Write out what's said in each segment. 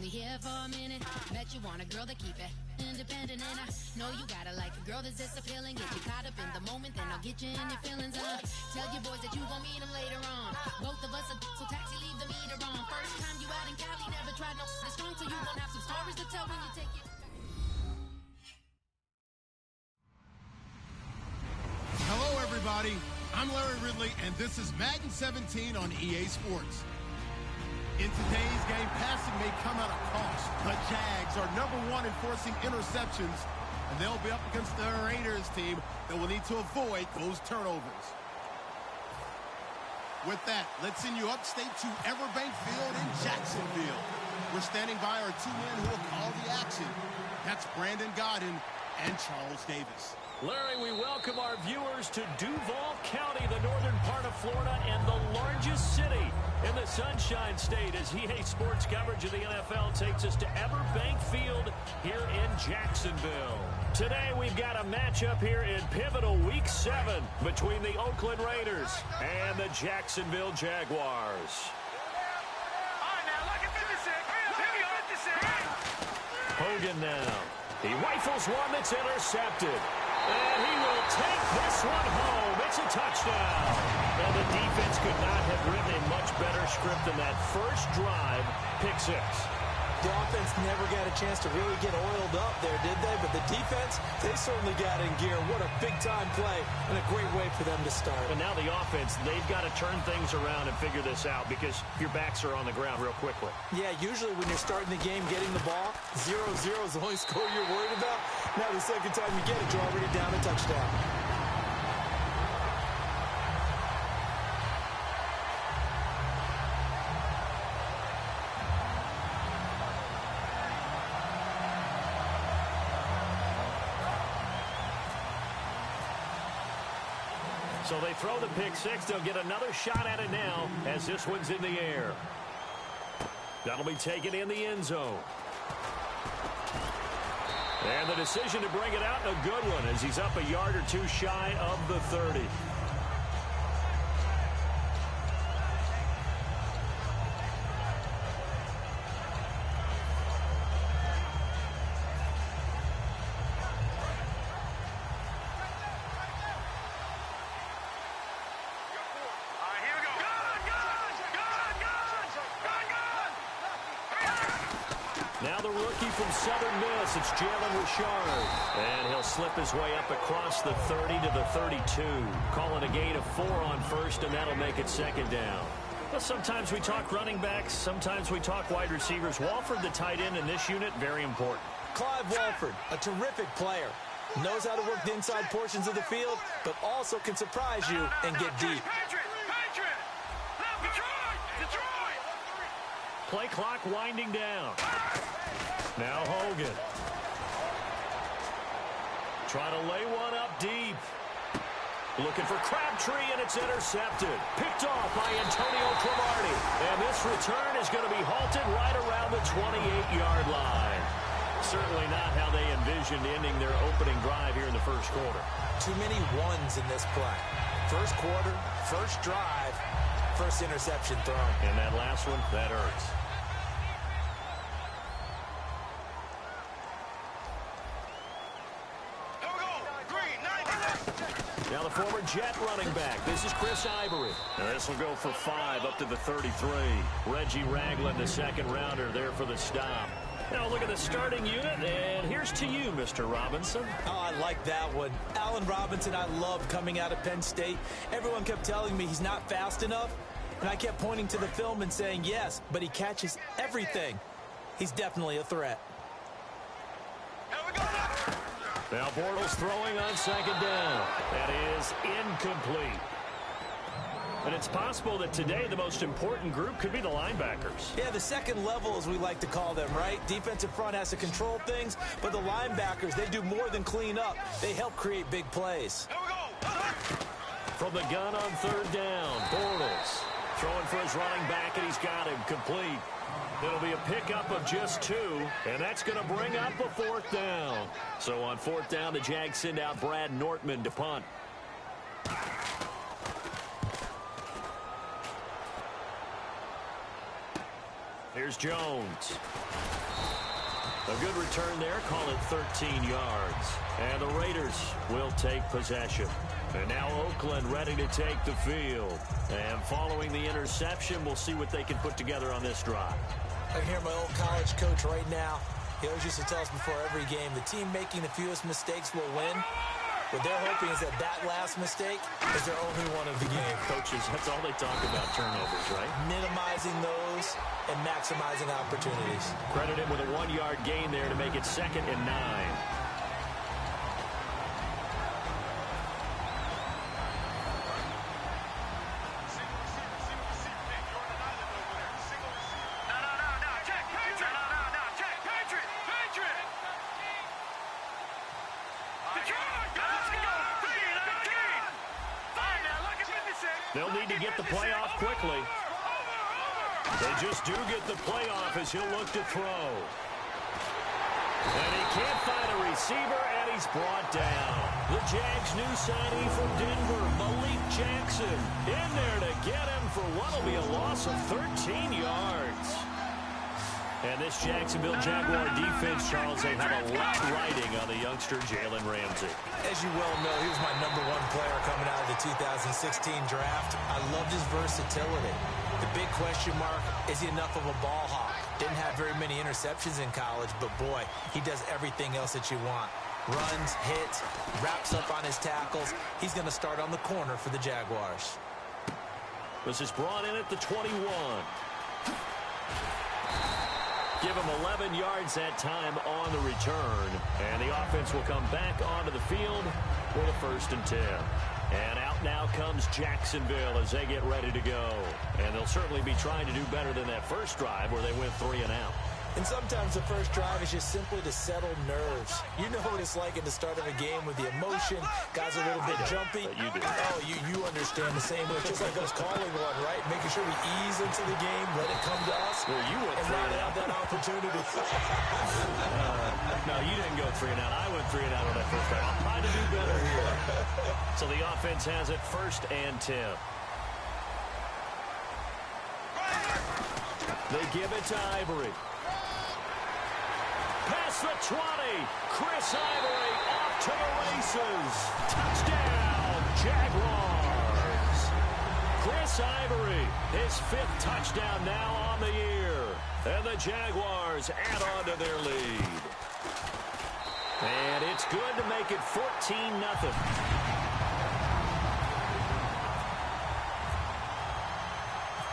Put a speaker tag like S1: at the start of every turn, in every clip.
S1: here for a minute. Bet you want a girl to keep it independent, and I know you gotta like a girl that's this appealing. Get you caught up in the moment, then I'll get you in your feelings. Tell your boys that you gon' meet them later on. Both of us are so taxi, leave the meter on. First time you out in Cali, never tried no strong, so you gon' have some stories to tell when you take it.
S2: Hello, everybody. I'm Larry Ridley, and this is Madden 17 on EA Sports. In today's game, passing may come at a cost. The Jags are #1 in forcing interceptions, and they'll be up against the Raiders team that will need to avoid those turnovers. With that, let's send you upstate to Everbank Field in Jacksonville. We're standing by our two men who will call the action. That's Brandon Godden and Charles Davis.
S3: Larry, we welcome our viewers to Duval County, the northern part of Florida, and the largest city in the Sunshine State, as EA Sports coverage of the NFL takes us to Everbank Field here in Jacksonville. Today, we've got a matchup here in pivotal Week 7 between the Oakland Raiders and the Jacksonville Jaguars. Hogan now. He rifles one that's intercepted. And he will take this one home. It's a touchdown. And the defense could not have written a much better script than that first drive, pick 6.
S4: The offense never got a chance to really get oiled up there, did they? But the defense, they certainly got in gear. What a big-time play and a great way for them to start.
S3: And now the offense, they've got to turn things around and figure this out because your backs are on the ground real quickly.
S4: Yeah, usually when you're starting the game getting the ball, 0-0 is the only score you're worried about. Now the second time you get it, you're already down a touchdown.
S3: So they throw the pick 6. They'll get another shot at it now as this one's in the air. That'll be taken in the end zone. And the decision to bring it out, a good one, as he's up a yard or two shy of the 30. Now the rookie from Southern Miss, it's Jalen Richard. And he'll slip his way up across the 30 to the 32. Calling a gain of 4 on first, and that'll make it second down. Well, sometimes we talk running backs, sometimes we talk wide receivers. Walford, the tight end in this unit, very important.
S4: Clive Walford, a terrific player. Knows how to work the inside portions of the field, but also can surprise you and get deep.
S3: Play clock winding down. Now Hogan. Trying to lay one up deep. Looking for Crabtree, and it's intercepted. Picked off by Antonio Cromartie. And this return is going to be halted right around the 28-yard line. Certainly not how they envisioned ending their opening drive here in the first quarter.
S4: Too many ones in this play. First quarter, first drive, first interception thrown.
S3: And that last one, that hurts. Now the former Jet running back. This is Chris Ivory. Now this will go for 5 up to the 33. Reggie Ragland, the second rounder, there for the stop. Now look at the starting unit, and here's to you, Mr. Robinson.
S4: Oh, I like that one. Allen Robinson, I love coming out of Penn State. Everyone kept telling me he's not fast enough, and I kept pointing to the film and saying yes, but he catches everything. He's definitely a threat.
S3: Now Bortles throwing on second down. That is incomplete. And it's possible that today the most important group could be the linebackers.
S4: Yeah, the second level, as we like to call them, right? Defensive front has to control things, but the linebackers, they do more than clean up. They help create big plays.
S3: From the gun on third down, Bortles throwing for his running back, and he's got him complete. It'll be a pickup of just 2, and that's going to bring up a fourth down. So on fourth down, the Jags send out Brad Nortman to punt. Here's Jones. A good return there. Call it 13 yards. And the Raiders will take possession. And now Oakland ready to take the field. And following the interception, we'll see what they can put together on this drive.
S4: I can hear my old college coach right now. He always used to tell us before every game, the team making the fewest mistakes will win. What they're hoping is that last mistake is their only one of the game.
S3: Coaches, that's all they talk about, turnovers, right?
S4: Minimizing those and maximizing opportunities.
S3: Credit him with a 1-yard gain there to make it 2nd and 9. They'll need to get the play off quickly. They just do get the play off as he'll look to throw. And he can't find a receiver, and he's brought down. The Jags' new signee from Denver, Malik Jackson, in there to get him for what will be a loss of 13 yards. And this Jacksonville Jaguar defense, Charles, they have a lot riding on the youngster Jalen Ramsey.
S4: As you well know, he was my #1 player coming out of the 2016 draft. I loved his versatility. The big question mark, is he enough of a ball hawk? Didn't have very many interceptions in college, but boy, he does everything else that you want. Runs, hits, wraps up on his tackles. He's going to start on the corner for the Jaguars.
S3: This is brought in at the 21. Give him 11 yards that time on the return. And the offense will come back onto the field for the 1st and 10. And out now comes Jacksonville as they get ready to go. And they'll certainly be trying to do better than that first drive where they went 3 and out.
S4: And sometimes the first drive is just simply to settle nerves. You know what it's like at the start of a game with the emotion. Guys are a little bit jumpy.
S3: You do.
S4: Oh, you understand the same way. It's just like us calling one, right? Making sure we ease into the game, let it come to us.
S3: Well, you went 3 and out.
S4: That opportunity.
S3: No, you didn't go 3 and out. I went 3 and out on that first drive. I'll try to do better here. So the offense has it 1st and 10. They give it to Ivory. Past the 20. Chris Ivory off to the races. Touchdown, Jaguars. Chris Ivory, his 5th touchdown now on the year. And the Jaguars add on to their lead. And it's good to make it 14-0.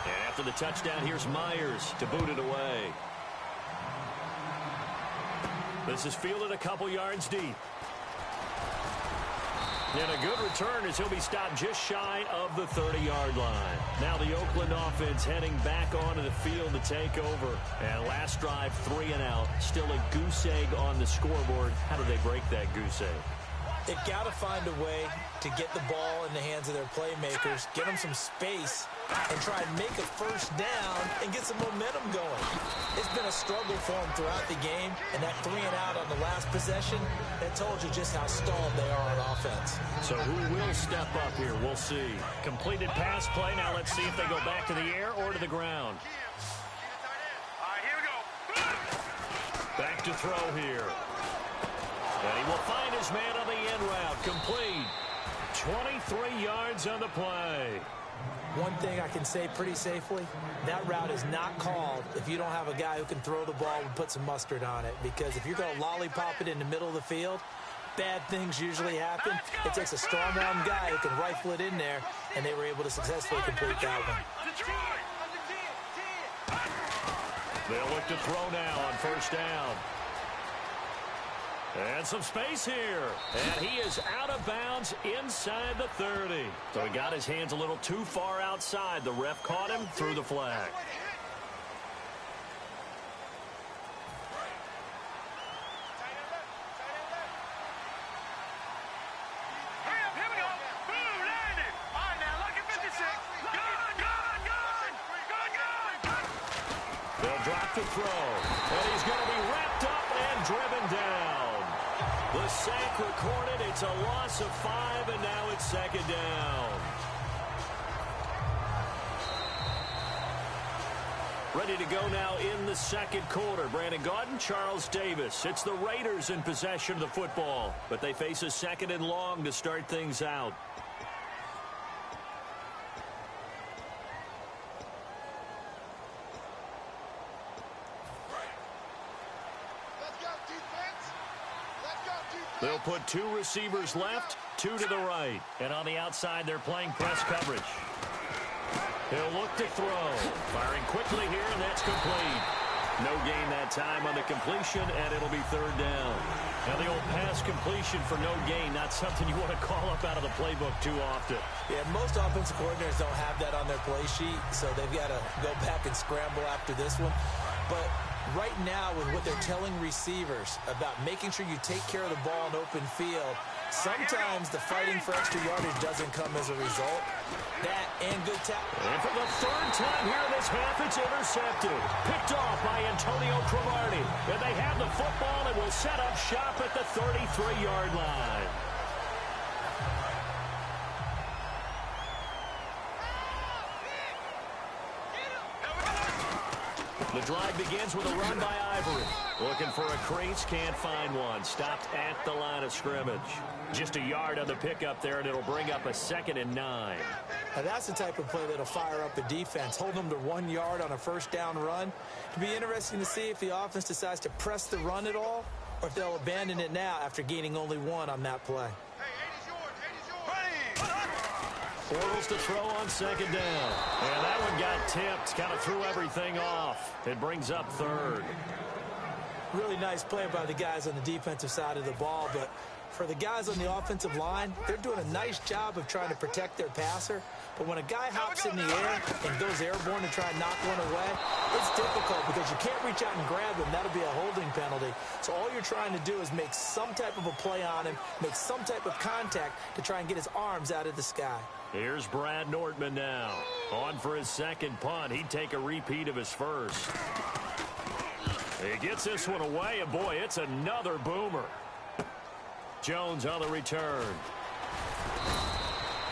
S3: And after the touchdown, here's Myers to boot it away. This is fielded a couple yards deep. And a good return as he'll be stopped just shy of the 30-yard line. Now the Oakland offense heading back onto the field to take over. And last drive, 3 and out. Still a goose egg on the scoreboard. How do they break that goose egg?
S4: They've got to find a way to get the ball in the hands of their playmakers, get them some space, and try and make a first down and get some momentum going. It's been a struggle for them throughout the game, and that 3 and out on the last possession, that told you just how stalled they are on offense.
S3: So who will step up here? We'll see. Completed pass play. Now let's see if they go back to the air or to the ground.
S5: All right, here we go.
S3: Back to throw here. And he will find his man on the end route. Complete. 23 yards on the play.
S4: One thing I can say pretty safely, that route is not called if you don't have a guy who can throw the ball and put some mustard on it. Because if you're going to lollipop it in the middle of the field, bad things usually happen. It takes a strong-arm guy who can rifle it in there, and they were able to successfully complete that one.
S3: They'll look to throw now on 1st down. And some space here. And he is out of bounds inside the 30. So he got his hands a little too far outside. The ref caught him, threw the flag.
S5: Here we go. Boom, landed. All right, now look at 56. Gun.
S3: They'll drop the throw. And he's going to be wrapped up and driven down. The sack recorded. It's a loss of 5, and now it's 2nd down. Ready to go now in the second quarter. Brandon Gaudin, Charles Davis. It's the Raiders in possession of the football, but they face a second and long to start things out. They'll put 2 receivers left, 2 to the right. And on the outside, they're playing press coverage. He'll look to throw. Firing quickly here, and that's complete. No gain that time on the completion, and it'll be third down. Now, the old pass completion for no gain, not something you want to call up out of the playbook too often.
S4: Yeah, most offensive coordinators don't have that on their play sheet, so they've got to go back and scramble after this one. But right now, with what they're telling receivers about making sure you take care of the ball in open field, sometimes the fighting for extra yardage doesn't come as a result. That and good tackle.
S3: And for the third time here in this half, it's intercepted. Picked off by Antonio Cromartie. And they have the football and will set up shop at the 33-yard line. The drive begins with a run by Ivory. Looking for a crease, can't find one. Stopped at the line of scrimmage. Just a yard on the pickup there, and it'll bring up a 2nd and 9.
S4: Now that's the type of play that'll fire up the defense. Hold them to 1 yard on a first down run. It'll be interesting to see if the offense decides to press the run at all, or if they'll abandon it now after gaining only 1 on that play.
S3: Bortles to throw on 2nd down. And that one got tipped. Kind of threw everything off. It brings up 3rd.
S4: Really nice play by the guys on the defensive side of the ball, but for the guys on the offensive line, they're doing a nice job of trying to protect their passer. But when a guy hops in the air and goes airborne to try and knock one away, it's difficult because you can't reach out and grab him. That'll be a holding penalty. So all you're trying to do is make some type of a play on him, make some type of contact to try and get his arms out of the sky.
S3: Here's Brad Nortman now. On for his second punt. He'd take a repeat of his first. He gets this one away, and boy, it's another boomer. Jones on the return.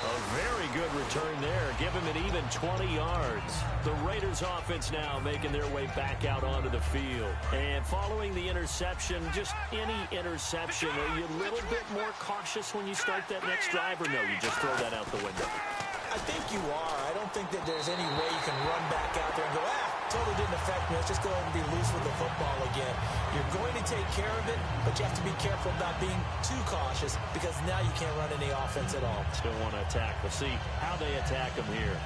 S3: A very good return there. Give him an even 20 yards. The Raiders offense now making their way back out onto the field. And following the interception, just any interception, are you a little bit more cautious when you start that next drive, or no, you just throw that out the window?
S4: I think you are. I don't think that there's any way you can run back out there and go, totally didn't affect me. Let's just go ahead and be loose with the football again. You're going to take care of it, but you have to be careful about being too cautious because now you can't run any offense at all.
S3: Still want to attack. We'll see how they attack them here.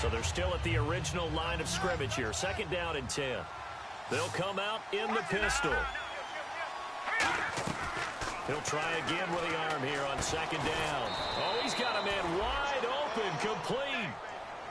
S3: So they're still at the original line of scrimmage here. 2nd down and 10. They'll come out in the pistol. He'll try again with the arm here on 2nd down. Oh, he's got a man wide open, complete.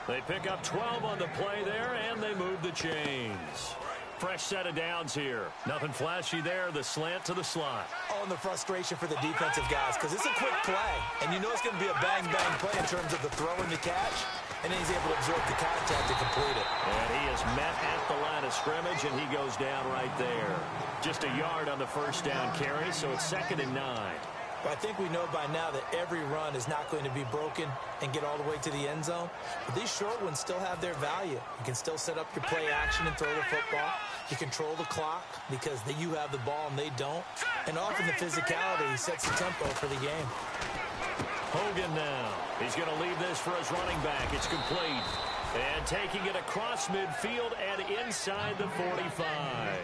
S3: They pick up 12 on the play there, and they move the chains. Fresh set of downs here. Nothing flashy there. The slant to the slot.
S4: Oh, and the frustration for the defensive guys because it's a quick play, and you know it's going to be a bang-bang play in terms of the throw and the catch, and then he's able to absorb the contact to complete it.
S3: And he is met at the line of scrimmage, and he goes down right there. Just a yard on the first down carry, so it's 2nd and 9.
S4: But I think we know by now that every run is not going to be broken and get all the way to the end zone. But these short ones still have their value. You can still set up your play action and throw the football. You control the clock because you have the ball and they don't. And often the physicality sets the tempo for the game.
S3: Hogan now. He's going to leave this for his running back. It's complete. And taking it across midfield and inside the 45.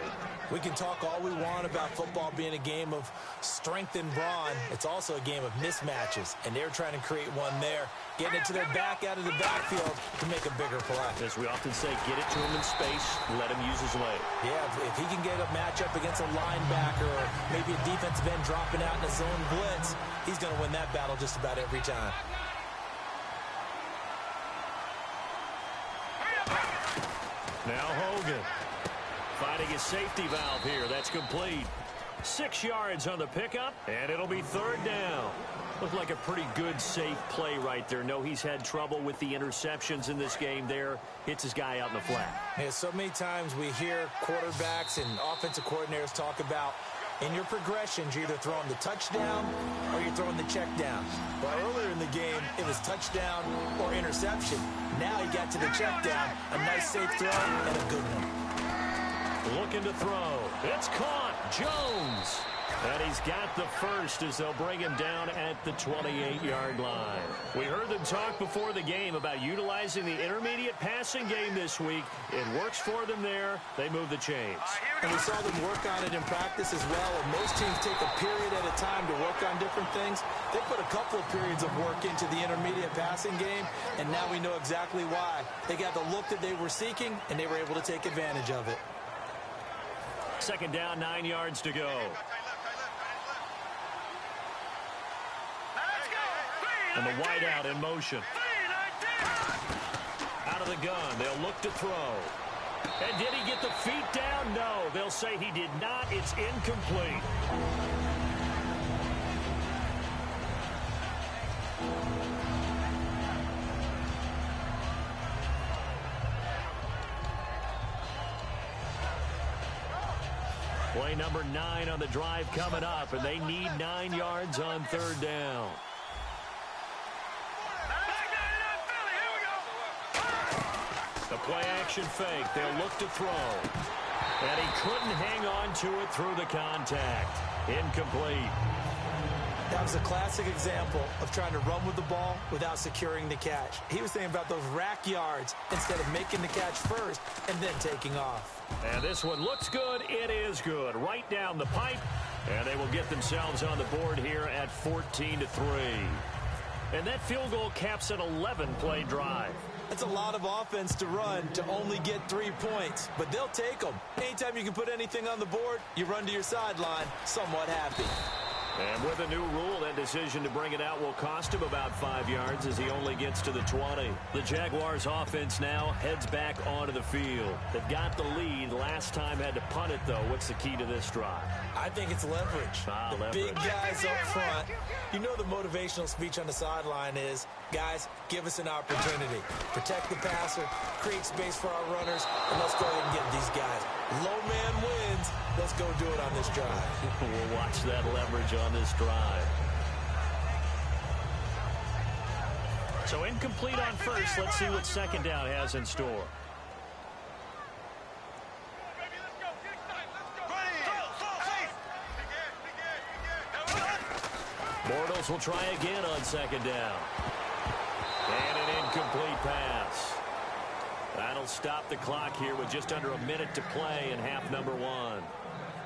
S4: We can talk all we want about football being a game of strength and brawn. It's also a game of mismatches, and they're trying to create one there, getting it to their back out of the backfield to make a bigger play.
S3: As we often say, get it to him in space, let him use his leg.
S4: Yeah, if he can get a matchup against a linebacker or maybe a defensive end dropping out in a zone blitz, he's going to win that battle just about every time.
S3: Now Hogan. Finding his safety valve here. That's complete. 6 yards on the pickup, and it'll be 3rd down. Looked like a pretty good, safe play right there. No, he's had trouble with the interceptions in this game there. Hits his guy out in the flat.
S4: Yeah, so many times we hear quarterbacks and offensive coordinators talk about In your progressions, you're either throwing the touchdown or you're throwing the check down. Well, earlier in the game, it was touchdown or interception. Now he got to the check down. A nice safe throw and a good one.
S3: Looking to throw. It's caught. Jones. And he's got the first as they'll bring him down at the 28-yard line. We heard them talk before the game about utilizing the intermediate passing game this week. It works for them there. They move the chains.
S4: And we saw them work on it in practice as well. And most teams take a period at a time to work on different things. They put a couple of periods of work into the intermediate passing game, and now we know exactly why. They got the look that they were seeking, and they were able to take advantage of it.
S3: Second down, 9 yards to go. And the wideout in motion. Out of the gun, they'll look to throw. And did he get the feet down? No, they'll say he did not. It's incomplete. Play number 9 on the drive coming up, and they need 9 yards on third down. The play-action fake. They'll look to throw. And he couldn't hang on to it through the contact. Incomplete.
S4: That was a classic example of trying to run with the ball without securing the catch. He was thinking about those rack yards instead of making the catch first and then taking off.
S3: And this one looks good. It is good. Right down the pipe. And they will get themselves on the board here at 14-3. And that field goal caps an 11-play drive.
S4: That's a lot of offense to run to only get 3 points, but they'll take them. Anytime you can put anything on the board, you run to your sideline somewhat happy.
S3: And with a new rule, that decision to bring it out will cost him about 5 yards as he only gets to the 20. The Jaguars offense now heads back onto the field. They've got the lead. Last time had to punt it, though. What's the key to this drive?
S4: I think it's leverage.
S3: Leverage.
S4: Big guys up front. You know the motivational speech on the sideline is, guys, give us an opportunity. Protect the passer, create space for our runners, and let's go ahead and get these guys. Low man wins. Let's go do it on this drive.
S3: We'll watch that leverage on this drive. So incomplete on first. Let's see what second down has in store. Bortles will try again on second down. And an incomplete pass. That'll stop the clock here with just under a minute to play in half number 1.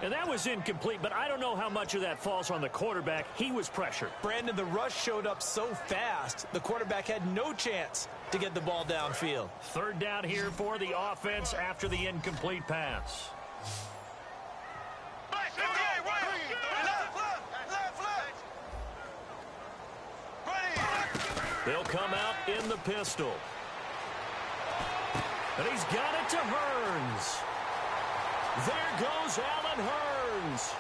S3: And that was incomplete, but I don't know how much of that falls on the quarterback. He was pressured.
S4: Brandon, the rush showed up so fast, the quarterback had no chance to get the ball downfield.
S3: Third down here for the offense after the incomplete pass. They'll come out in the pistol. And he's got it to Hearns. There goes Allen Hearns.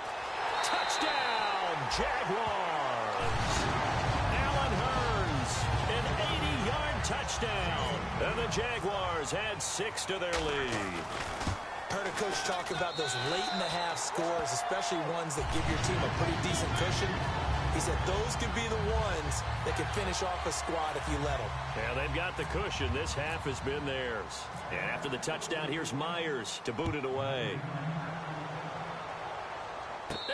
S3: Touchdown, Jaguars. Allen Hearns, an 80-yard touchdown. And the Jaguars add 6 to their lead.
S4: Heard a coach talk about those late-in-the-half scores, especially ones that give your team a pretty decent cushion. He said those could be the ones that can finish off a squad if you let them.
S3: Yeah, they've got the cushion. This half has been theirs. And after the touchdown, here's Myers to boot it away.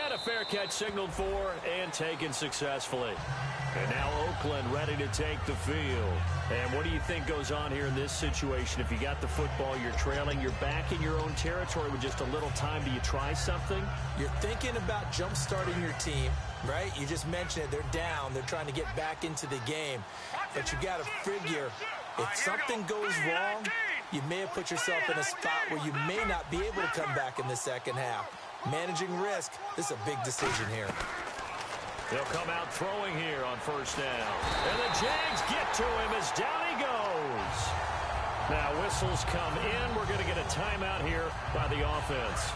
S3: And a fair catch signaled for and taken successfully. And now Oakland ready to take the field. And what do you think goes on here in this situation? If you got the football, you're trailing, you're back in your own territory with just a little time. Do you try something?
S4: You're thinking about jump-starting your team, right? You just mentioned it. They're down. They're trying to get back into the game. But you got to figure, if something goes wrong, you may have put yourself in a spot where you may not be able to come back in the second half. Managing risk, this is a big decision here.
S3: They'll come out throwing here on first down. And the Jags get to him as down he goes. Now whistles come in. We're going to get a timeout here by the offense.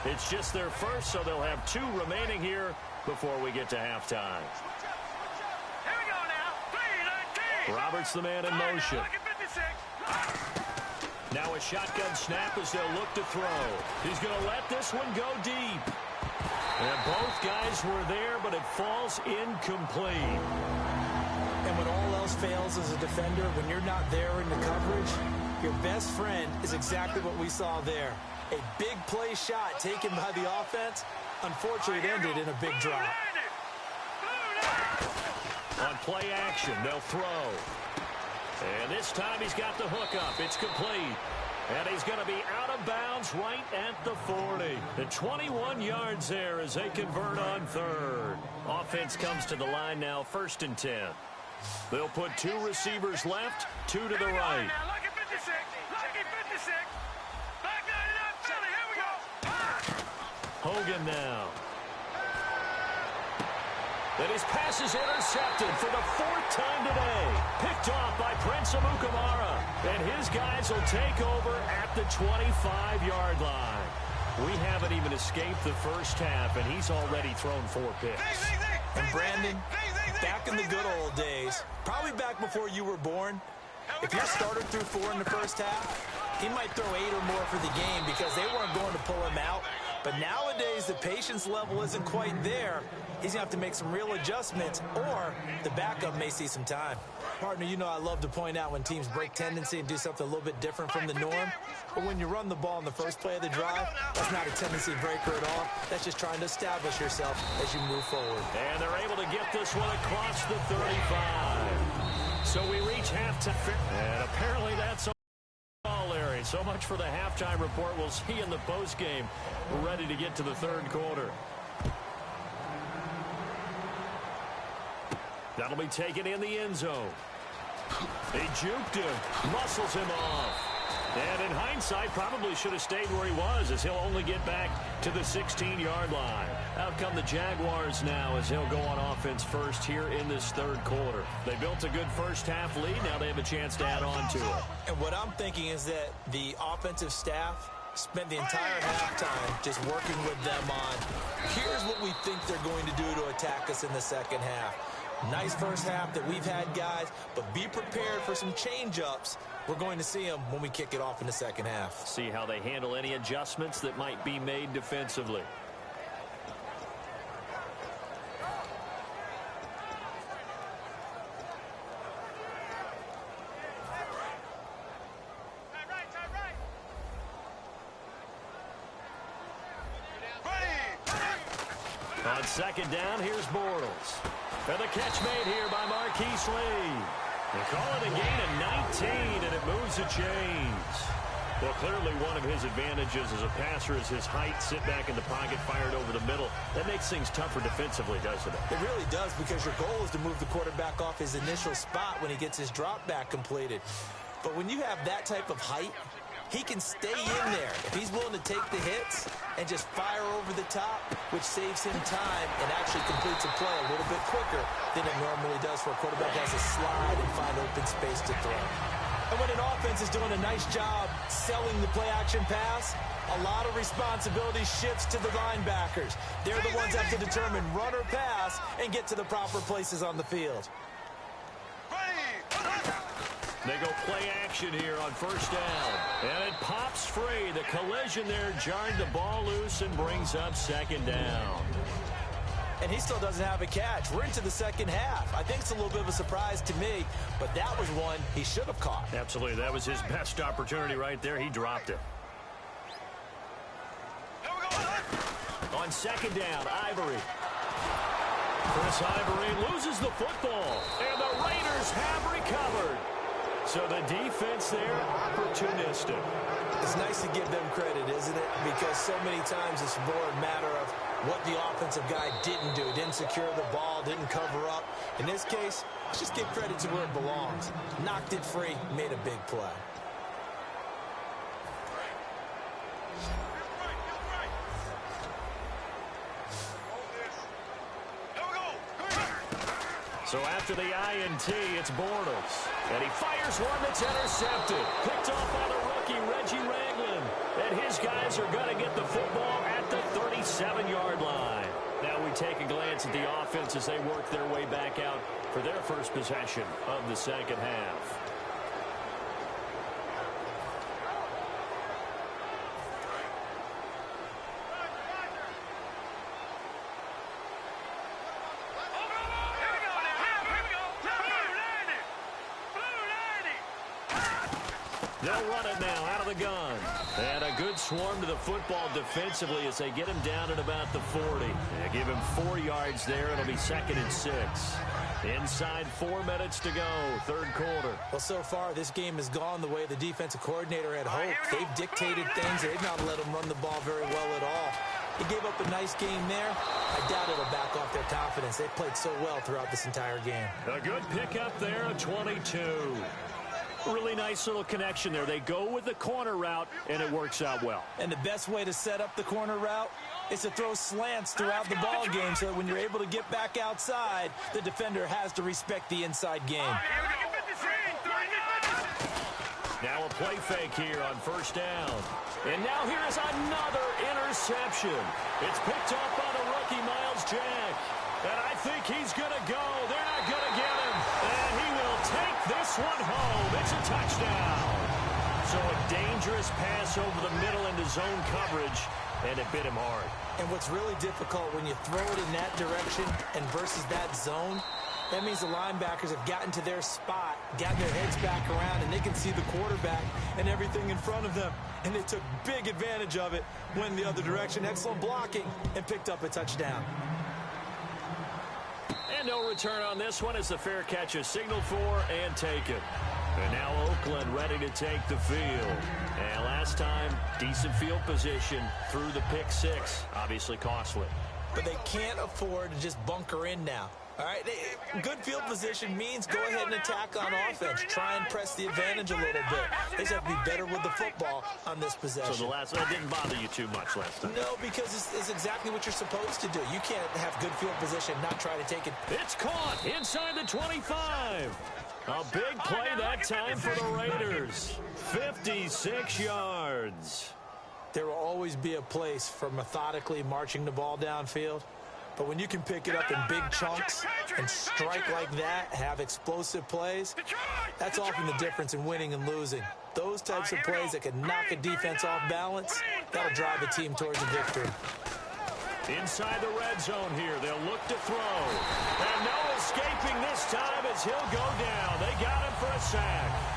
S3: It's just their first, so they'll have 2 remaining here before we get to halftime.
S5: Here we go now. 3-19.
S3: Roberts the man in motion. Now a shotgun snap as they'll look to throw. He's going to let this one go deep. And both guys were there, but it falls incomplete.
S4: And when all else fails as a defender, when you're not there in the coverage, your best friend is exactly what we saw there. A big play shot taken by the offense. Unfortunately, it ended in a big drop.
S3: On play action, they'll throw. And this time he's got the hook up. It's complete. And he's going to be out of bounds right at the 40. The 21 yards there as they convert on third. Offense comes to the line now, 1st and 10. They'll put 2 receivers left, 2 to the right.
S5: Now, lucky 56. Lucky 56. Back 99, Philly. Here we go.
S3: Hogan now. And his pass is intercepted for the 4th time today. Picked off by Prince Amukamara. And his guys will take over at the 25-yard line. We haven't even escaped the first half, and he's already thrown 4 picks.
S4: And Brandon, back in the good old days, probably back before you were born, if your starter threw 4 in the first half, he might throw 8 or more for the game because they weren't going to pull him out. But nowadays, the patience level isn't quite there. He's going to have to make some real adjustments, or the backup may see some time. Partner, you know I love to point out when teams break tendency and do something a little bit different from the norm. But when you run the ball in the first play of the drive, that's not a tendency breaker at all. That's just trying to establish yourself as you move forward.
S3: And they're able to get this one across the 35. So we reach halftime. And apparently that's all, Larry. So much for the halftime report. We'll see in the postgame. We're ready to get to the 3rd quarter. That'll be taken in the end zone. They juked him, muscles him off. And in hindsight, probably should have stayed where he was, as he'll only get back to the 16-yard line. Out come the Jaguars now as they'll go on offense first here in this 3rd quarter. They built a good first half lead. Now they have a chance to add on to it.
S4: And what I'm thinking is that the offensive staff spent the entire halftime just working with them on, here's what we think they're going to do to attack us in the second half. Nice first half that we've had, guys, but be prepared for some change-ups. We're going to see them when we kick it off in the second half.
S3: See how they handle any adjustments that might be made defensively. On 2nd down, here's Bortles. And the catch made here by Marquise Lee. They call it a gain of 19, and it moves the chains. Well, clearly one of his advantages as a passer is his height. Sit back in the pocket, fired over the middle. That makes things tougher defensively, doesn't it?
S4: It really does, because your goal is to move the quarterback off his initial spot when he gets his drop back completed. But when you have that type of height, he can stay in there if he's willing to take the hits and just fire over the top, which saves him time and actually completes a play a little bit quicker than it normally does, where a quarterback has to slide and find open space to throw. And when an offense is doing a nice job selling the play-action pass, a lot of responsibility shifts to the linebackers. They're the ones that have to determine run or pass and get to the proper places on the field.
S3: They go play action here on 1st down. And it pops free. The collision there jarred the ball loose and brings up 2nd down.
S4: And he still doesn't have a catch. We're into the second half. I think it's a little bit of a surprise to me, but that was one he should have caught.
S3: Absolutely. That was his best opportunity right there. He dropped it. On 2nd down, Ivory. Chris Ivory loses the football, and the Raiders have recovered. So the defense there, opportunistic.
S4: It's nice to give them credit, isn't it? Because so many times it's more a matter of what the offensive guy didn't do. Didn't secure the ball, didn't cover up. In this case, let's just give credit to where it belongs. Knocked it free, made a big play.
S3: So after the INT, it's Bortles. And he fires one that's intercepted. Picked off by the rookie, Reggie Ragland. And his guys are going to get the football at the 37-yard line. Now we take a glance at the offense as they work their way back out for their first possession of the second half. They'll run it now out of the gun. And a good swarm to the football defensively as they get him down at about the 40. They give him 4 yards there. It'll be 2nd and 6. Inside 4 minutes to go, 3rd quarter.
S4: Well, so far, this game has gone the way the defensive coordinator had hoped. They've dictated things. They've not let him run the ball very well at all. He gave up a nice game there. I doubt it'll back off their confidence. They played so well throughout this entire game.
S3: A good pickup there, a 22. Really nice little connection there. They go with the corner route, and it works out well.
S4: And the best way to set up the corner route is to throw slants throughout the ball game so that when you're able to get back outside, the defender has to respect the inside game.
S3: Now a play fake here on 1st down. And now here's another interception. It's picked up by the rookie, Miles Jack. And I think he's going to go. They're not going to get him. And he will take this one home. It's a touchdown. So a dangerous pass over the middle into zone coverage, and it bit him hard.
S4: And what's really difficult when you throw it in that direction and versus that zone, that means the linebackers have gotten to their spot, gotten their heads back around, and they can see the quarterback and everything in front of them. And they took big advantage of it, went the other direction, excellent blocking, and picked up a touchdown.
S3: And no return on this one as the fair catch is signaled for and taken. And now Oakland ready to take the field. And last time, decent field position through the pick 6. Obviously costly.
S4: But they can't afford to just bunker in now. All right, good field position means go ahead and attack on offense. Try and press the advantage a little bit. They just have to be better with the football on this possession.
S3: So that didn't bother you too much last time?
S4: No, because it's exactly what you're supposed to do. You can't have good field position and not try to take it.
S3: It's caught inside the 25. A big play that time for the Raiders. 56 yards.
S4: There will always be a place for methodically marching the ball downfield. But when you can pick it up in big chunks and strike like that, have explosive plays, that's often the difference in winning and losing. Those types of plays that can knock a defense off balance, that'll drive a team towards a victory.
S3: Inside the red zone here, they'll look to throw. And no escaping this time as he'll go down. They got him for a sack.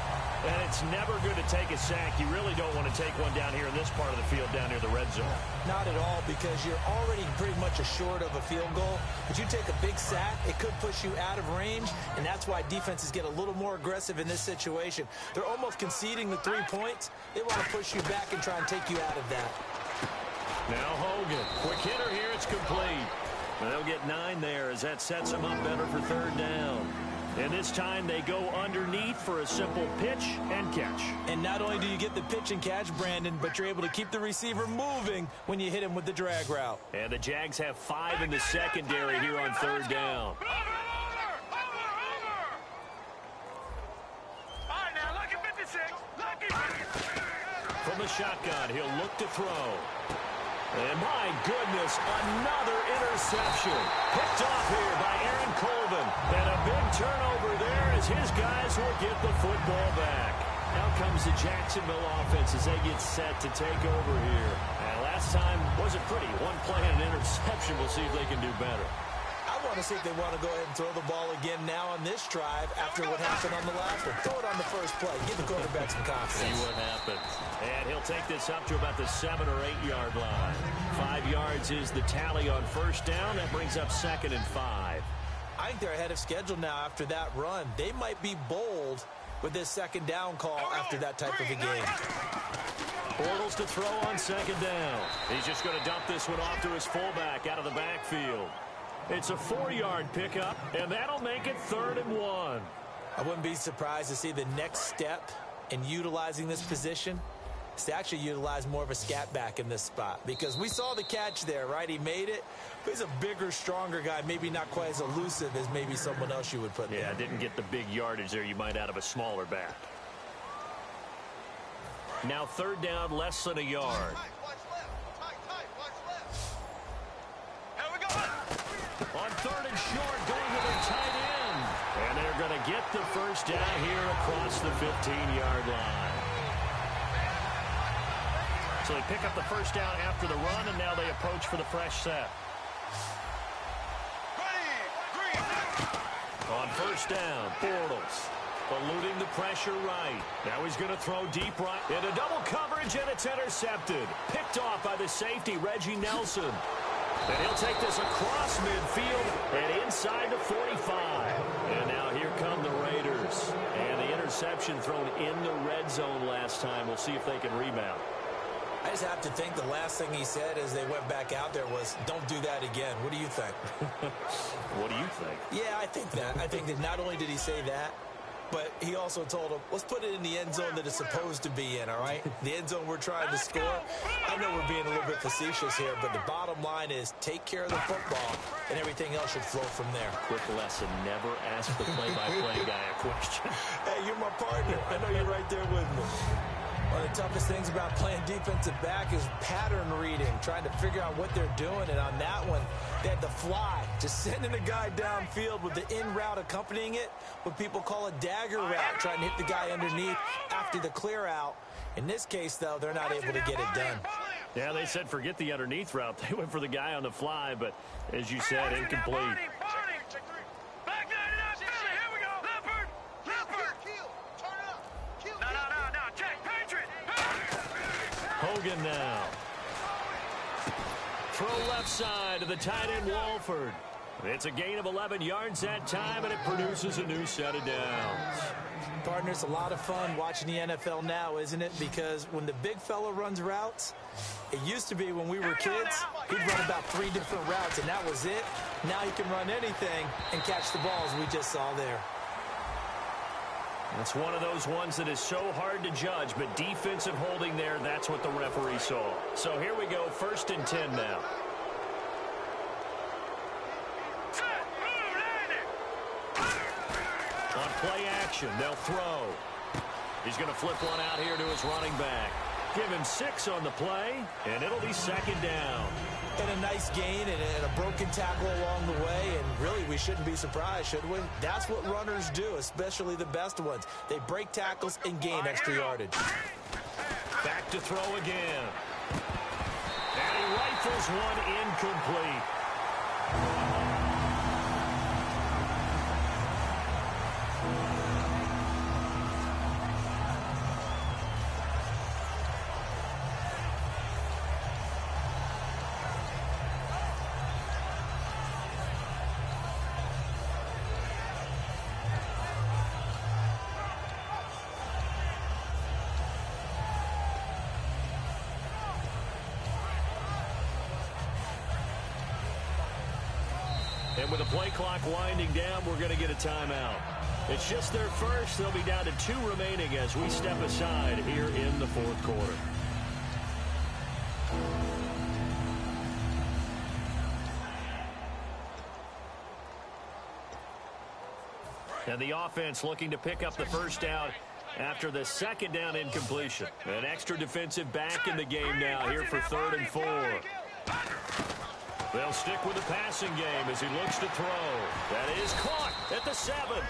S3: And it's never good to take a sack. You really don't want to take one down here in this part of the field, down near the red zone.
S4: Not at all, because you're already pretty much assured of a field goal. But you take a big sack, it could push you out of range, and that's why defenses get a little more aggressive in this situation. They're almost conceding the 3 points. They want to push you back and try and take you out of that.
S3: Now Hogan, quick hitter here, it's complete. And they'll get 9 there as that sets them up better for 3rd down. And this time they go underneath for a simple pitch and catch.
S4: And not only do you get the pitch and catch, Brandon, but you're able to keep the receiver moving when you hit him with the drag route.
S3: And the Jags have 5 in the secondary here on 3rd down.
S5: All right, now, lucky 56. Lucky 56.
S3: From the shotgun, he'll look to throw. And my goodness, another interception. Picked off here by Aaron Colvin. And a big turnover there as his guys will get the football back. Now comes the Jacksonville offense as they get set to take over here. And last time wasn't pretty. One play and an interception. We'll see if they can do better.
S4: I want to see if they want to go ahead and throw the ball again now on this drive after what happened on the last one. Throw it on the first play. Give the quarterback some confidence.
S3: See what happens. And he'll take this up to about the 7 or 8 yard line. 5 yards is the tally on 1st down. That brings up 2nd and 5.
S4: I think they're ahead of schedule now after that run. They might be bold with this 2nd down call after that type of a game.
S3: Bortles to throw on 2nd down. He's just going to dump this one off to his fullback out of the backfield. It's a 4-yard pickup, and that'll make it 3rd and 1.
S4: I wouldn't be surprised to see the next step in utilizing this position is to actually utilize more of a scat back in this spot. Because we saw the catch there, right? He made it. He's a bigger, stronger guy, maybe not quite as elusive as maybe someone else you would put there.
S3: Yeah, didn't get the big yardage there you might out of a smaller back. Now 3rd down, less than a yard. On 3rd and short, going with their tight end. And they're going to get the 1st down here across the 15-yard line. So they pick up the 1st down after the run, and now they approach for the fresh set. On 1st down, Bortles. eluding the pressure right. Now he's going to throw deep right into double coverage, and it's intercepted. Picked off by the safety, Reggie Nelson. And he'll take this across midfield and inside the 45. And now here come the Raiders. And the interception thrown in the red zone last time. We'll see if they can rebound.
S4: I just have to think the last thing he said as they went back out there was, don't do that again. What do you think?
S3: What do you think?
S4: Yeah, I think that. I think that not only did he say that, but he also told him, let's put it in the end zone that it's supposed to be in, all right? The end zone we're trying to score. I know we're being a little bit facetious here, but the bottom line is take care of the football, and everything else should flow from there.
S3: Quick lesson, never ask the play-by-play guy a question.
S4: Hey, you're my partner. I know you're right there with me. One of the toughest things about playing defensive back is pattern reading, trying to figure out what they're doing. And on that one, they had the fly, just sending a guy downfield with the in route accompanying it, what people call a dagger route, trying to hit the guy underneath after the clear out. In this case, though, they're not able to get it done.
S3: Yeah, they said forget the underneath route. They went for the guy on the fly, but as you said, incomplete. Hogan now. Throw left side to the tight end, Walford. It's a gain of 11 yards that time, and it produces a new set of downs.
S4: Partner, it's a lot of fun watching the NFL now, isn't it? Because when the big fella runs routes, it used to be when we were kids, he'd run about 3 different routes, and that was it. Now he can run anything and catch the balls we just saw there.
S3: It's one of those ones that is so hard to judge, but defensive holding there, that's what the referee saw. So here we go, 1st and 10 now. On play action, they'll throw. He's going to flip one out here to his running back. Give him 6 on the play, and it'll be 2nd down.
S4: And a nice gain and a broken tackle along the way, and really we shouldn't be surprised, should we? That's what runners do, especially the best ones. They break tackles and gain extra yardage.
S3: Back to throw again. And he rifles one incomplete. And with the play clock winding down, we're going to get a timeout. It's just their first. They'll be down to 2 remaining as we step aside here in the 4th quarter. And the offense looking to pick up the 1st down after the 2nd down incompletion. An extra defensive back in the game now here for 3rd and 4. They'll stick with the passing game as he looks to throw. That is caught at the 7.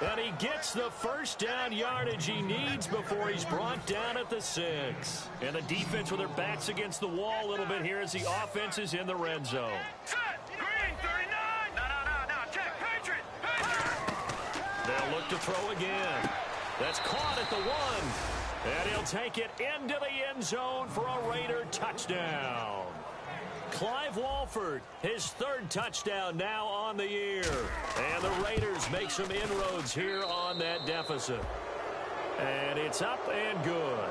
S3: And he gets the 1st down yardage he needs before he's brought down at the 6. And the defense with their backs against the wall a little bit here as the offense is in the red zone.
S5: Green, 39. No. Check. Patriot.
S3: They'll look to throw again. That's caught at the 1. And he'll take it into the end zone for a Raider touchdown. Clive Walford, his 3rd touchdown now on the year. And the Raiders make some inroads here on that deficit. And it's up and good.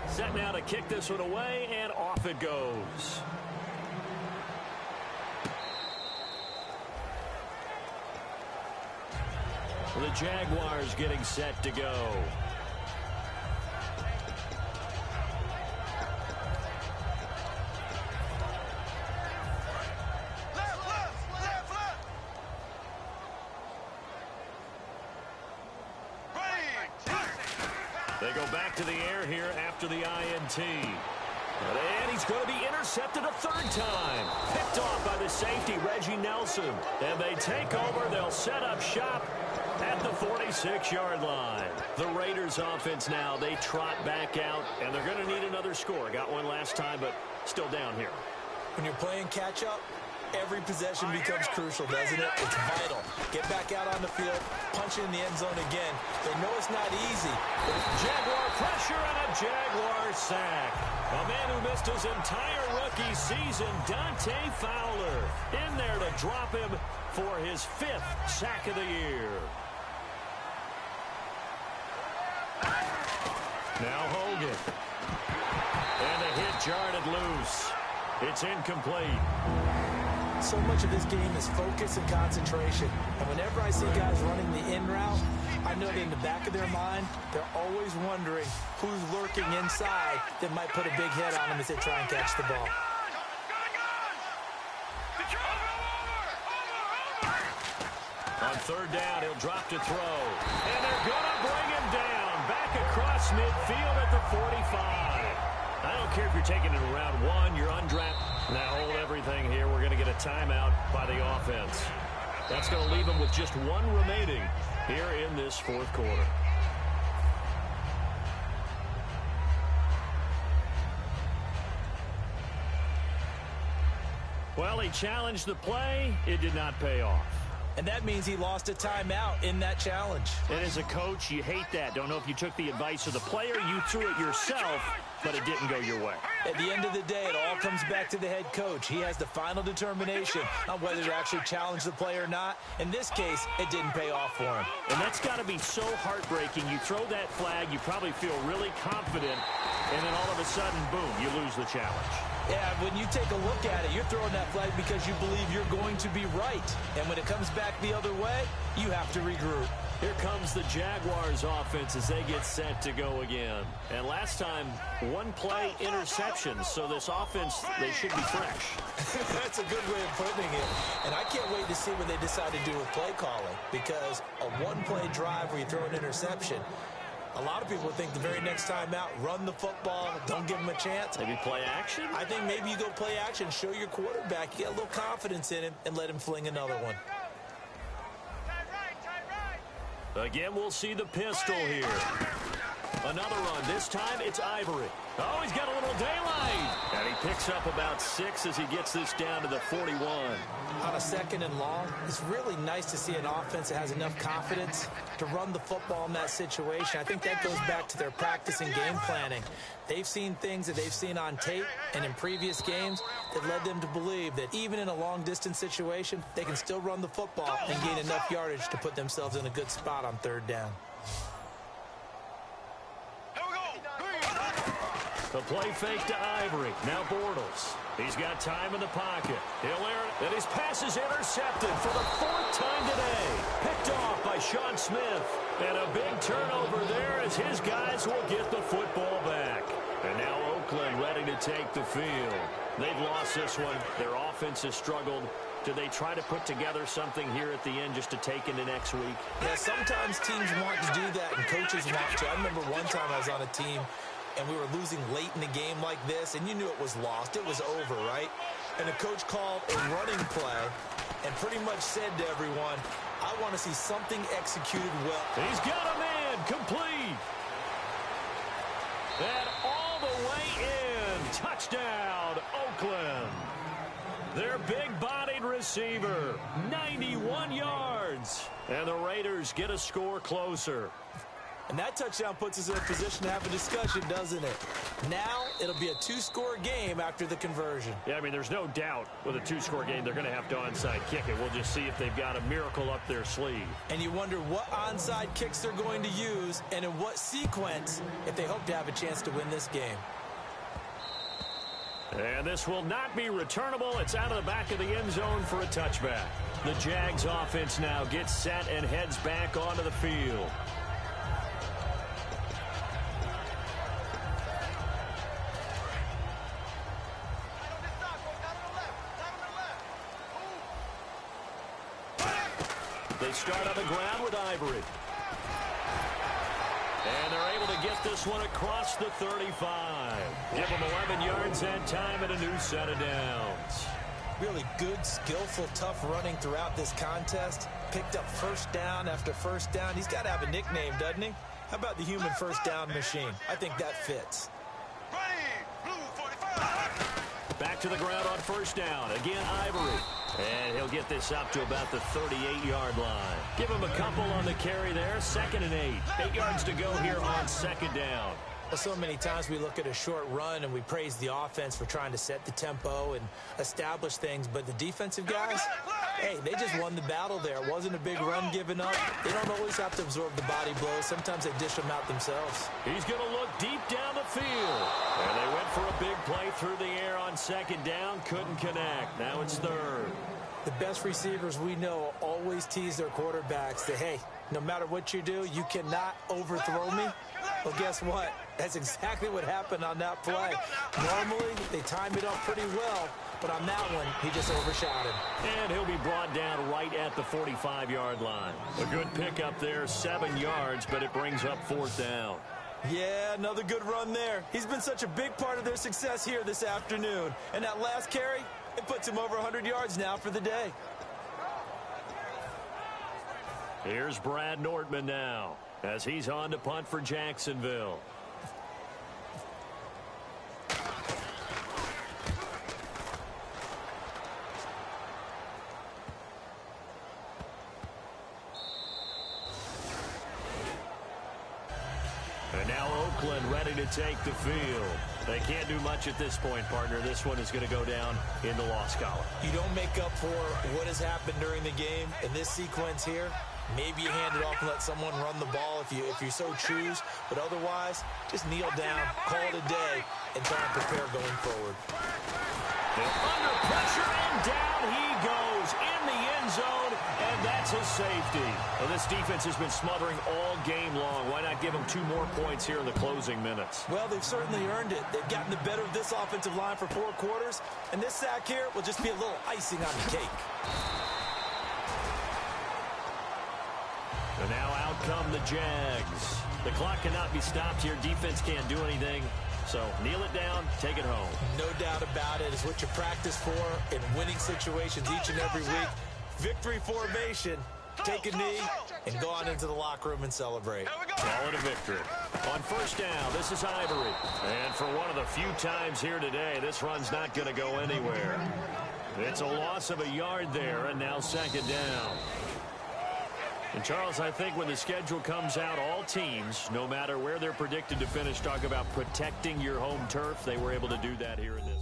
S3: Set now to kick this one away, and off it goes. The Jaguars getting set to go. They go back to the air here after the INT. And he's going to be intercepted a 3rd time. Picked off by the safety, Reggie Nelson. And they take over. They'll set up shop at the 46-yard line. The Raiders offense now, they trot back out, and they're going to need another score. Got one last time, but still down here.
S4: When you're playing catch-up, every possession becomes crucial, doesn't it? It's vital. Get back out on the field, punch it in the end zone again. They know it's not easy.
S3: Jaguar pressure and a Jaguar sack. A man who missed his entire rookie season, Dante Fowler, in there to drop him for his 5th sack of the year. Now Hogan. And the hit jarred it loose. It's incomplete.
S4: So much of this game is focus and concentration. And whenever I see guys running the in route, I know that in the back of their mind, they're always wondering who's lurking inside that might put a big hit on them as they try and catch the ball.
S3: On third down, he'll drop to throw. And they're going to bring him down. Back across midfield at the 45. I don't care if you're taking it in round 1, you're undrafted. Now hold everything here. We're going to get a timeout by the offense. That's going to leave them with just 1 remaining here in this 4th quarter. Well, he challenged the play. It did not pay off.
S4: And that means he lost a timeout in that challenge.
S3: And as a coach, you hate that. Don't know if you took the advice of the player, you threw it yourself, but it didn't go your way.
S4: At the end of the day, it all comes back to the head coach. He has the final determination on whether to actually challenge the play or not. In this case, it didn't pay off for him.
S3: And that's got to be so heartbreaking. You throw that flag, you probably feel really confident, and then all of a sudden, boom, you lose the challenge.
S4: Yeah, when you take a look at it, you're throwing that flag because you believe you're going to be right. And when it comes back the other way, you have to regroup.
S3: Here comes the Jaguars offense as they get set to go again. And last time, 1 play interception, so this offense, they should be fresh.
S4: That's a good way of putting it. And I can't wait to see what they decide to do with play calling, because a 1-play drive where you throw an interception, a lot of people think the very next time out, run the football, don't give them a chance.
S3: Maybe play action?
S4: I think maybe you go play action, show your quarterback, you get a little confidence in him, and let him fling another one.
S3: Again, we'll see the pistol here. Another run. This time, it's Ivory. Oh, he's got a little daylight. And he picks up about 6 as he gets this down to the 41.
S4: On a 2nd and long, it's really nice to see an offense that has enough confidence to run the football in that situation. I think that goes back to their practice and game planning. They've seen things that they've seen on tape and in previous games that led them to believe that even in a long-distance situation, they can still run the football and gain enough yardage to put themselves in a good spot on 3rd down.
S3: The play fake to Ivory. Now Bortles. He's got time in the pocket. He'll air it. And his pass is intercepted for the 4th time today. Picked off by Sean Smith. And a big turnover there as his guys will get the football back. And now Oakland ready to take the field. They've lost this one. Their offense has struggled. Do they try to put together something here at the end just to take into next week?
S4: Yeah, sometimes teams want to do that and coaches want to. I remember one time I was on a team and we were losing late in the game like this, and you knew it was lost. It was over, right? And the coach called a running play and pretty much said to everyone, I want to see something executed well.
S3: He's got a man complete. And all the way in. Touchdown, Oakland. Their big-bodied receiver, 91 yards. And the Raiders get a score closer.
S4: And that touchdown puts us in a position to have a discussion, doesn't it? Now it'll be a 2-score game after the conversion.
S3: Yeah, I mean, there's no doubt with a 2-score game they're going to have to onside kick it. We'll just see if they've got a miracle up their sleeve.
S4: And you wonder what onside kicks they're going to use and in what sequence if they hope to have a chance to win this game.
S3: And this will not be returnable. It's out of the back of the end zone for a touchback. The Jags offense now gets set and heads back onto the field. They start on the ground with Ivory. And they're able to get this one across the 35. Give them 11 yards and time and a new set of downs.
S4: Really good, skillful, tough running throughout this contest. Picked up first down after first down. He's got to have a nickname, doesn't he? How about the human first down machine? I think that fits.
S3: Back to the ground on first down. Again, Ivory. And he'll get this up to about the 38-yard line. Give him a couple on the carry there. 2nd and 8. 8 yards to go here on 2nd down.
S4: Well, so many times we look at a short run and we praise the offense for trying to set the tempo and establish things, but the defensive guys, hey, they just won the battle there. It wasn't a big run given up. They don't always have to absorb the body blows. Sometimes they dish them out themselves.
S3: He's going to look deep down the field. And they went for a big play through the air on 2nd down. Couldn't connect. Now it's 3rd.
S4: The best receivers we know always tease their quarterbacks that, hey, no matter what you do, you cannot overthrow me. Well, guess what? That's exactly what happened on that play. Normally, they time it up pretty well, but on that one, he just overshot him.
S3: And he'll be brought down right at the 45-yard line. A good pickup there, 7 yards, but it brings up 4th down.
S4: Yeah, another good run there. He's been such a big part of their success here this afternoon. And that last carry, it puts him over 100 yards now for the day.
S3: Here's Brad Nortman now as he's on to punt for Jacksonville. And now Oakland ready to take the field. They can't do much at this point, partner. This one is going to go down in the loss column.
S4: You don't make up for what has happened during the game in this sequence here. Maybe you hand it off and let someone run the ball if you so choose. But otherwise, just kneel down, call it a day, and try and prepare going forward.
S3: They're under pressure, and down he goes in the end zone, and that's a safety. Well, this defense has been smothering all game long. Why not give them 2 more points here in the closing minutes?
S4: Well, they've certainly earned it. They've gotten the better of this offensive line for 4 quarters, and this sack here will just be a little icing on the cake.
S3: And now out come the Jags. The clock cannot be stopped here. Defense can't do anything. So kneel it down, take it home.
S4: No doubt about it. It's what you practice for in winning situations each and every week. Victory formation. Take a knee and go on into the locker room and celebrate.
S3: Call it a victory. On first down, this is Ivory. And for one of the few times here today, this run's not going to go anywhere. It's a loss of a yard there, and now 2nd down. And, Charles, I think when the schedule comes out, all teams, no matter where they're predicted to finish, talk about protecting your home turf. They were able to do that here in this.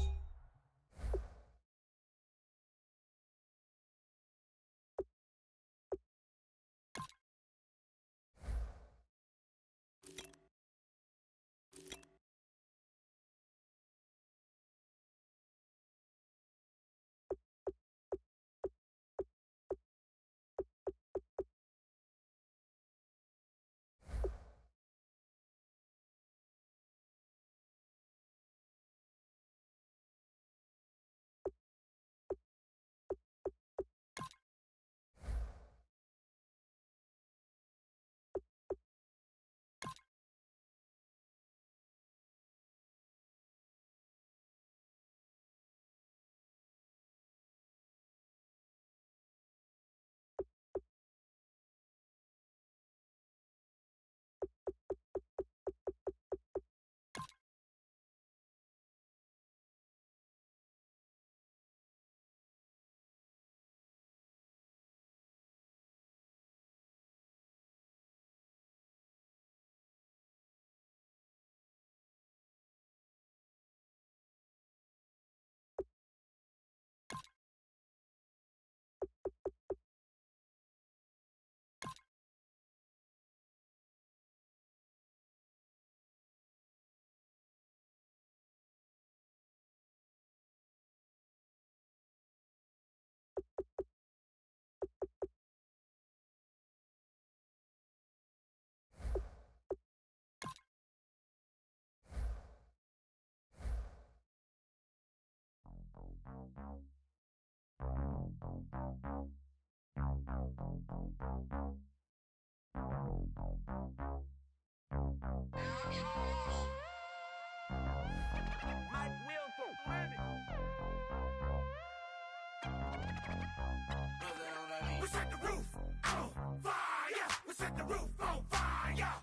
S6: We set the roof on fire. We set the roof on fire.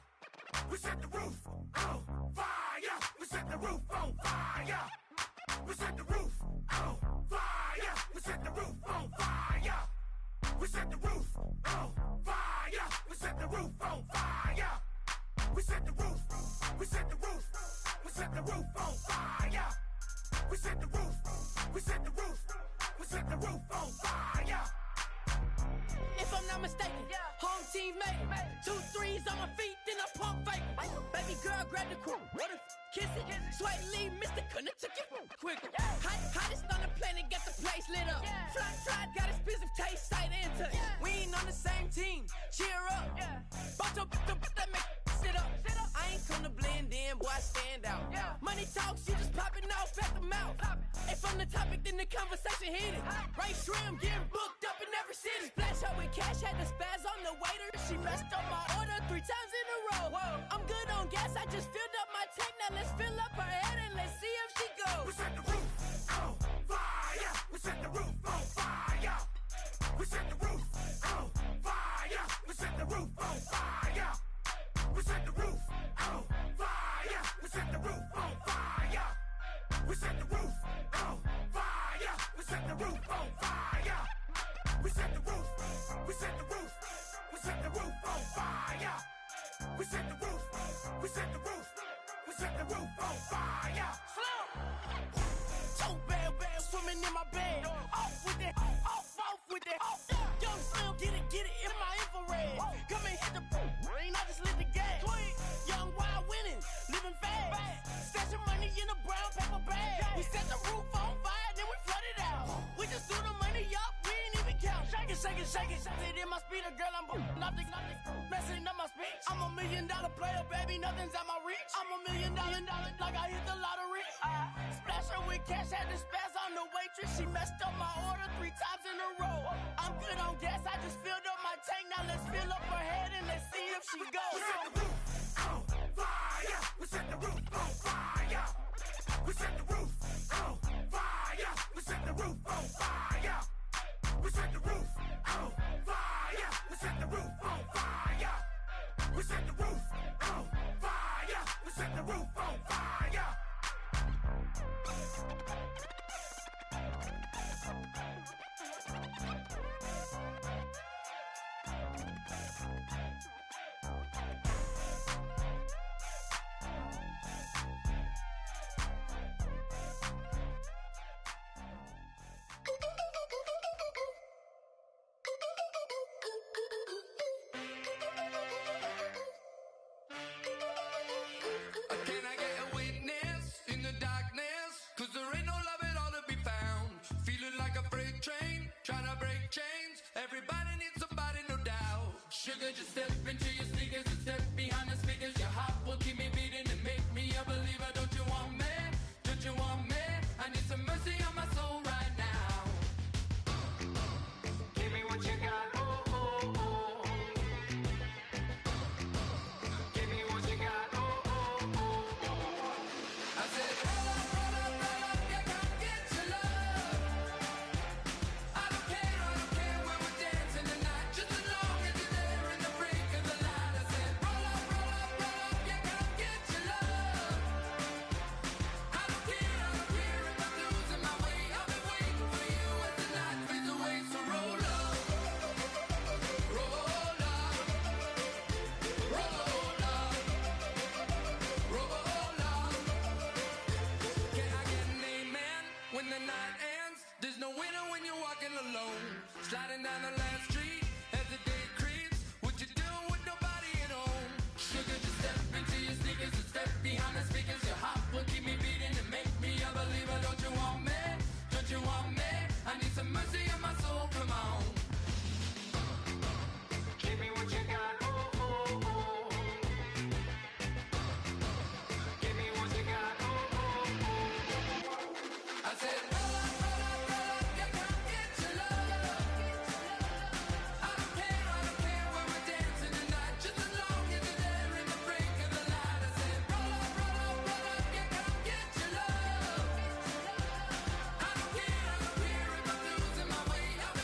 S6: We set the roof on fire. We set the roof on fire. We set the roof on fire. We set the roof on fire. We set the roof on fire. We set the roof on fire. We set the roof. We set the roof. We set the roof on fire. We set the roof. We set the roof. We set the roof on fire.
S7: If I'm not mistaken, home team made it. 2 threes on my feet, then I pump fake. Baby girl, grab the crew. Kiss it. Sweat leave, Mr. Couldn't took it quicker. Hottest on the planet, got the place lit up. Fly, got expensive taste, sight into it. We ain't on the same team. Cheer up. Boto, that make sit up. I ain't come to blend in, boy, I stand out. Money talks, you just popping off at the mouth. If I'm the topic, then the conversation heated. Right shrimp, getting booked up in every city. Splash out with cash, had the spaz on the waiter. She messed up my order 3 times in a row. I'm good on gas, I just filled up my tank. Now let's fill up her head and let's see if she goes.
S6: We set the roof on fire. We set the roof on fire. We set the roof on fire. We set the roof on fire. We set the roof on fire. We set the roof on fire. We set the roof on fire. We set the roof on fire. We set the roof. We set the roof. We set the roof on fire. We set the roof. We set the roof. We set the roof on fire.
S7: Slow. 2 bad swimming in my bed. Off with it. Off with it. Young Slim, get it in my infrared. Come and hit the rain, I just lit the gas. Young wild winning, living fast. Stashing money in a brown paper bag. We set the roof on fire, then we flood it out. We just threw the money up, we ain't even count. Shake it, shake it, shake it. It in my speeder, girl, I'm nothing, messing up my speech. I'm $1 million player, baby, nothing's at my reach. I'm $1 million, like I hit the lottery. Splash her with cash, had the spaz on the waitress. She messed up my order 3 times in a row. I'm good on gas, I just filled up my tank. Now let's fill up her head and let's see if she goes.
S6: We set the roof on fire. We set the roof on fire. We set the roof on fire. We set the roof on fire. We set the roof on fire. We set the roof on fire. We set the roof on fire. We set the roof on fire. Can I get a witness in the darkness? 'Cause there ain't no love at all to be found. Feeling like a freight train, trying to break chains. Everybody needs somebody, no doubt. Sugar, just step into your sneakers and step behind the speakers. Your heart will keep me beating and make me a believer. Don't you want me? Don't you want me? I need some mercy on my soul right now. Give me what you got. Oh, oh, oh. Give me what you got. Oh, oh, oh. I said, roll up, yeah, come get your love. I don't care when we're dancing tonight. Just as long as you're there in the break of the light. I said, roll up, yeah, come get your love. I don't care if I'm losing my way. I'll be waiting for you as the night fades away. So roll up, roll up, roll up, roll up. Can I get an amen when the night ends? There's no winner when you're walking alone. Sliding down the last street as the day creeps. What you doing with nobody at home? Sugar, just step into your sneakers and step behind the speakers. Your heart will keep me beating and make me a believer. Don't you want me? Don't you want me? I need some mercy on my soul. Come on. Give me what you got. Oh, oh, oh. Give me what you got. Oh, oh, oh. I said, roll up, yeah, come get your love. I don't care when we're dancing tonight. Just as long as you're there in the break of the light. I said, roll up, yeah, come get your love. I don't care if I'm losing my way. I'll be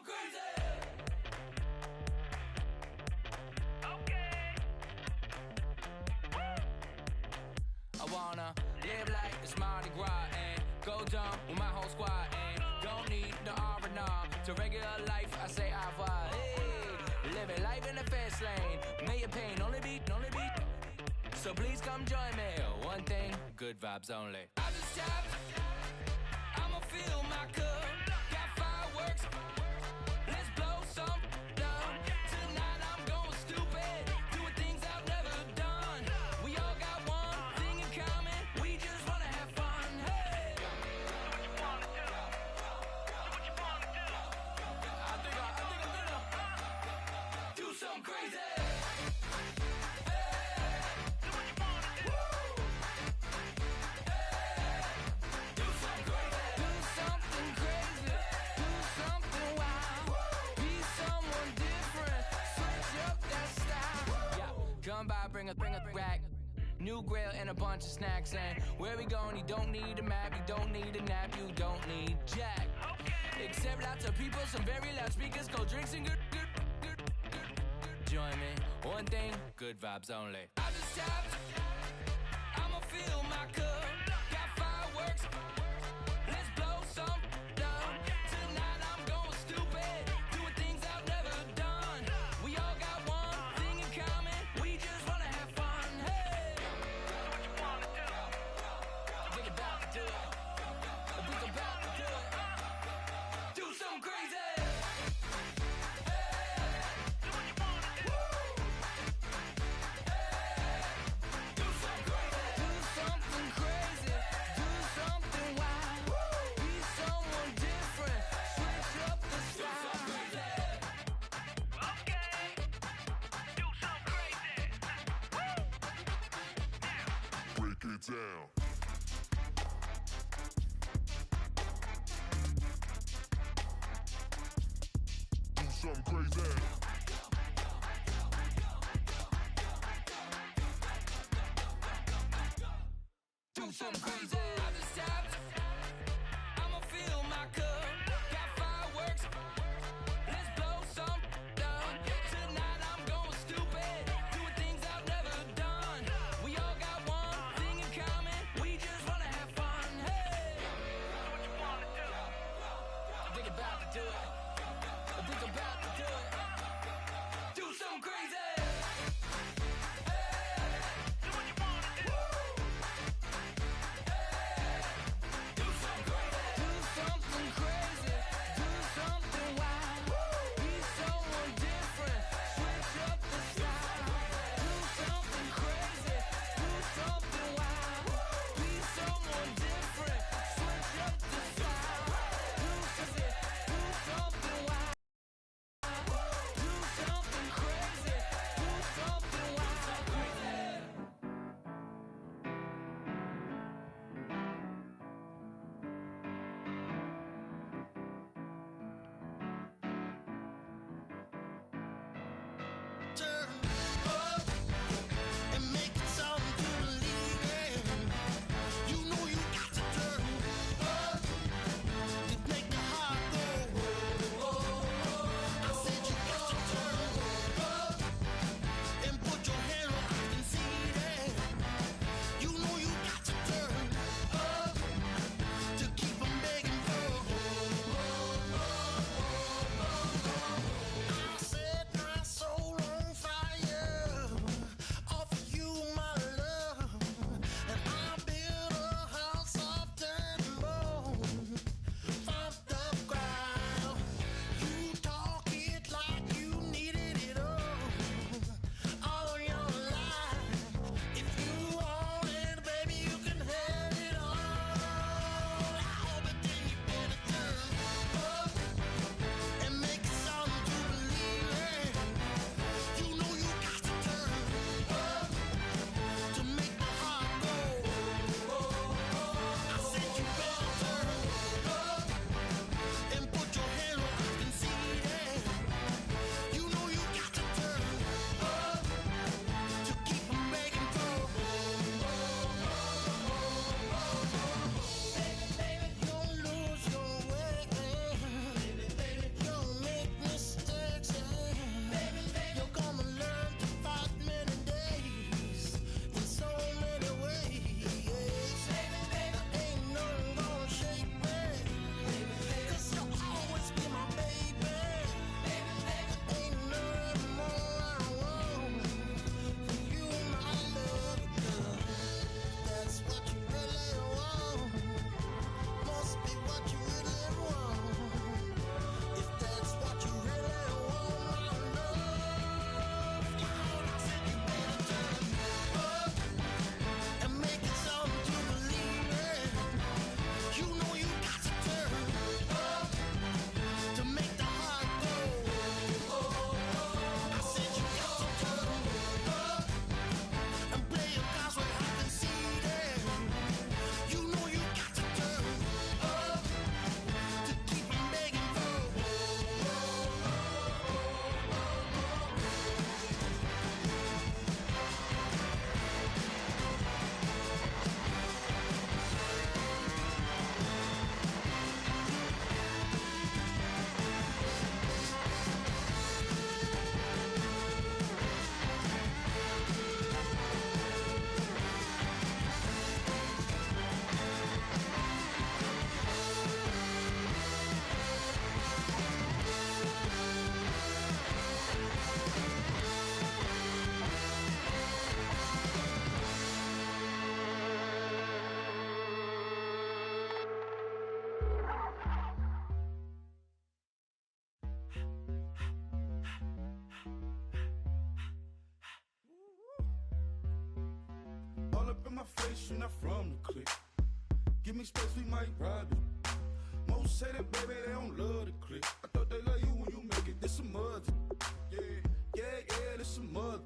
S7: crazy. Okay. I wanna live like it's Mardi Gras and go dumb with my whole squad and don't need no R&R to regular life. I say au revoir. Hey, living life in the fast lane. May your pain only beat. So please come join me. One thing, good vibes only. I just tapped. I'ma fill my cup. Got fireworks. Let's blow some down. Tonight I'm going stupid. Doing things I've never done. We all got one thing in common. We just wanna have fun. Hey. So what you wanna do? I think I'm gonna do something crazy. Come by, bring a rack, new grill and a bunch of snacks. And where we going, you don't need a map, you don't need a nap, you don't need jack. Except lots of people, some very loud speakers, cold drinks and good. Join me, one thing, good vibes only. I just tapped, I'ma fill my cup. Got fireworks, let's blow some down. Tonight I'm going stupid, doing things I've never done. We all got one thing in common. We just wanna have fun. Hey, so what you wanna do? I think about to do it. I think about to do it. Do something crazy. Hey, so what you wanna do? Hey, do something crazy. Do something crazy. Do something wild. Be someone different. Switch up the style. Okay. Do something crazy.
S6: Break it down. Do something crazy.
S7: Do something crazy. I just tapped. I'ma fill my cup. Got fireworks. Let's blow some down. Tonight I'm going stupid. Doing things I've never done. We all got one thing in common. We just wanna have fun. Hey, so what you wanna do? I think about to do it. I think about to do it. Do something crazy. Hey, so what you wanna do? Do
S6: my face, you're not from the clique. Give me space, we might rob it. Most say that, baby, they don't love the clique. I thought they love you when you make it. This some mud. Yeah, this some mud.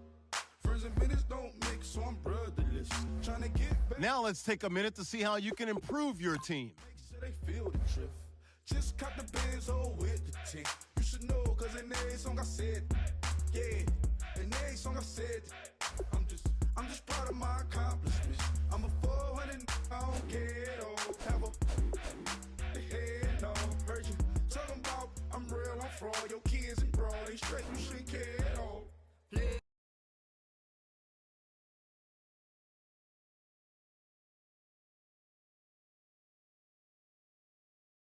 S6: Friends and business don't mix, so I'm brotherless. Trying to get back.
S2: Now let's take a minute to see how you can improve your team.
S6: Make sure they feel the drift. Just caught the Benz with the tank. You should know, cause in every song I said, yeah, in every song I said, I'm just proud of my accomplishments. I'm a 400, I don't care at all. Have a head on, heard you talking about I'm real, I'm fraud, your